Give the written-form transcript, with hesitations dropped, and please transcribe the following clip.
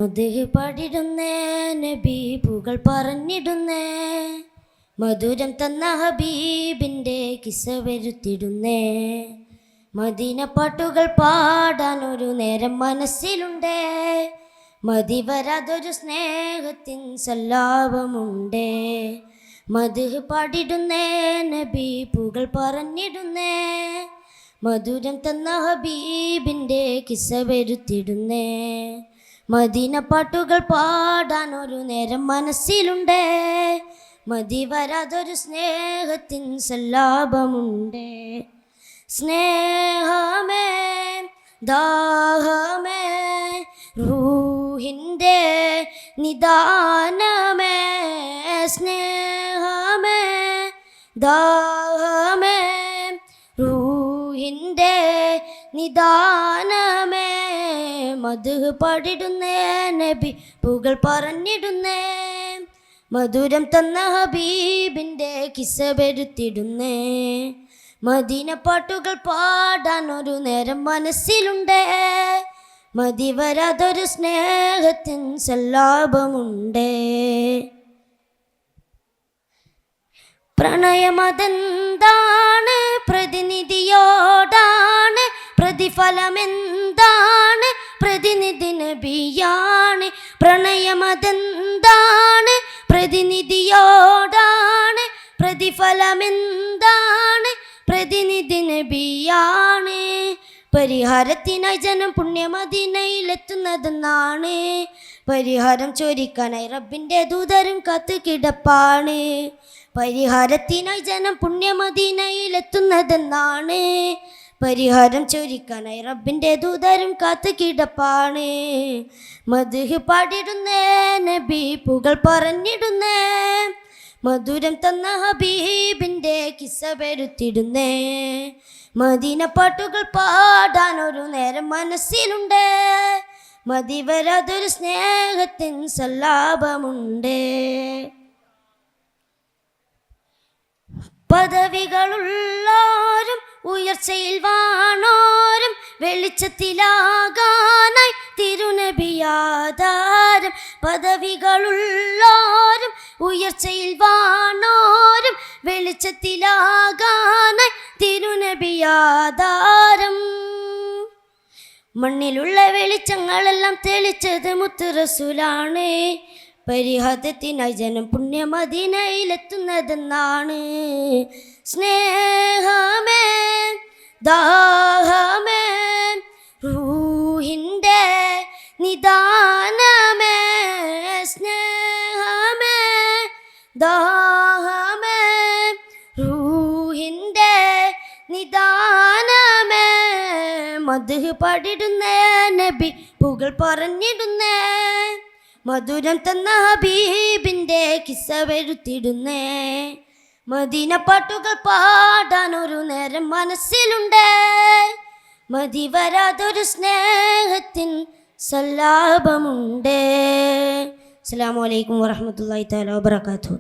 മദ്ഹ് പാടിടുന്നേ നബി പൂകൾ പറഞ്ഞിടുന്നേ, മധുരം തന്ന ഹബീബിൻ്റെ കിസ്സ വരുത്തിടുന്നേ. മദീന പാട്ടുകൾ പാടാൻ ഒരു നേരം മനസ്സിലുണ്ടേ, മതി വരാതൊരു സ്നേഹത്തിൻ സല്ലാപമുണ്ടേ. മദ്ഹ് പാടിടുന്നേ നബി പൂകൾ പറഞ്ഞിടുന്നേ, മധുരം തന്ന ഹബീബിൻ്റെ കിസ്സ വരുത്തിടുന്നേ. മദീന പാട്ടുകൾ പാടാൻ ഒരു നേരം മനസ്സിലുണ്ടേ, മതി വരാതൊരു സ്നേഹത്തിൻ സല്ലാപമുണ്ടേ. സ്നേഹമേ ദാഹമേ റൂഹിൻ്റെ നിദാനമേ, സ്നേഹമേ ദാഹമേ റൂഹിൻ്റെ നിദാനമേ. മദ്ഹ് പാടിടുന്നേ നബി പൂകൾ പറഞ്ഞിടുന്നേ, മധുരം തന്ന ഹബീബിൻ്റെ കിസ്സ വരുത്തിടുന്നേ. മദീന പാട്ടുകൾ പാടാൻ ഒരു നേരം മനസ്സിലുണ്ടേ, മതി വരാതൊരു സ്നേഹത്തിൻ സല്ലാപമുണ്ടേ. പ്രണയമതെന്താണ്, പ്രതിനിധിയോടാണ്, പ്രതിഫലമെന്താണ്, പ്രതിനിധി നബിയാണ്. പ്രണയമതെന്താണ്, പ്രതിനിധിയോടാണ്, പ്രതിഫലമെന്താണ്, പ്രതിനിധി നബിയാണ്. പരിഹാരത്തിനായി ജനം പുണ്യമദീനയിലെത്തുന്നതെന്നാണ്, പരിഹാരം ചോദിക്കാനായി റബ്ബിൻ്റെ ദൂതരും കാത്തു കിടപ്പാണ്. പരിഹാരത്തിനായി ജനം പുണ്യമദീനയിലെത്തുന്നതെന്നാണ്, പരിഹാരം ചോദിക്കാനായി റബ്ബിൻ്റെ ദൂതരും കാത്തു കിടപ്പാണ്. മദ്ഹ് പാടിടുന്നേ നബി പൂകൾ പറഞ്ഞിടുന്നേ, മധുരം തന്ന ഹബീബിൻ്റെ കിസ്സ വരുത്തിടുന്നേ. മദീന പാട്ടുകൾ പാടാൻ ഒരു നേരം മനസ്സിലുണ്ടേ, മതി വരാതൊരു സ്നേഹത്തിൻ സല്ലാപമുണ്ടേ. പദവികളുള്ളോരും ഉയർച്ചയിൽ വാണോരും വെളിച്ചത്തിലാകാനായി തിരുനബിയാധാരം. പദവികളുള്ളോരും ഉയർച്ചയിൽ വാണോരും വെളിച്ചത്തിലാകാനായി തിരുനബിയാധാരം. മണ്ണിലുള്ള വെളിച്ചങ്ങളെല്ലാം തെളിച്ചത് മുത്ത് റസൂലാണ്, പരിഹാരത്തിനായി ജനം പുണ്യമദീനയിലെത്തുന്നതെന്നാണ്. സ്നേഹമേ ദാഹമേ റൂഹിൻ്റെ നിദാനമേ, സ്നേഹമേ ദാഹമേ റൂഹിൻ്റെ നിദാനമേ. മദ്ഹ് പാടിടുന്നേ നബി പൂകൾ പറഞ്ഞിടുന്നേ, മധുരം തന്ന ഹബീബിൻ്റെ കിസ്സ വരുത്തിടുന്നേ. മദീന പാട്ടുകൾ പാടാൻ ഒരു നേരം മനസ്സിലുണ്ടേ, മതി വരാതൊരു സ്നേഹത്തിൻ സല്ലാപമുണ്ടേ. അസ്സലാമു അലൈക്കും വറഹ്മത്തുള്ളാഹി തആല വബറകാതുഹു.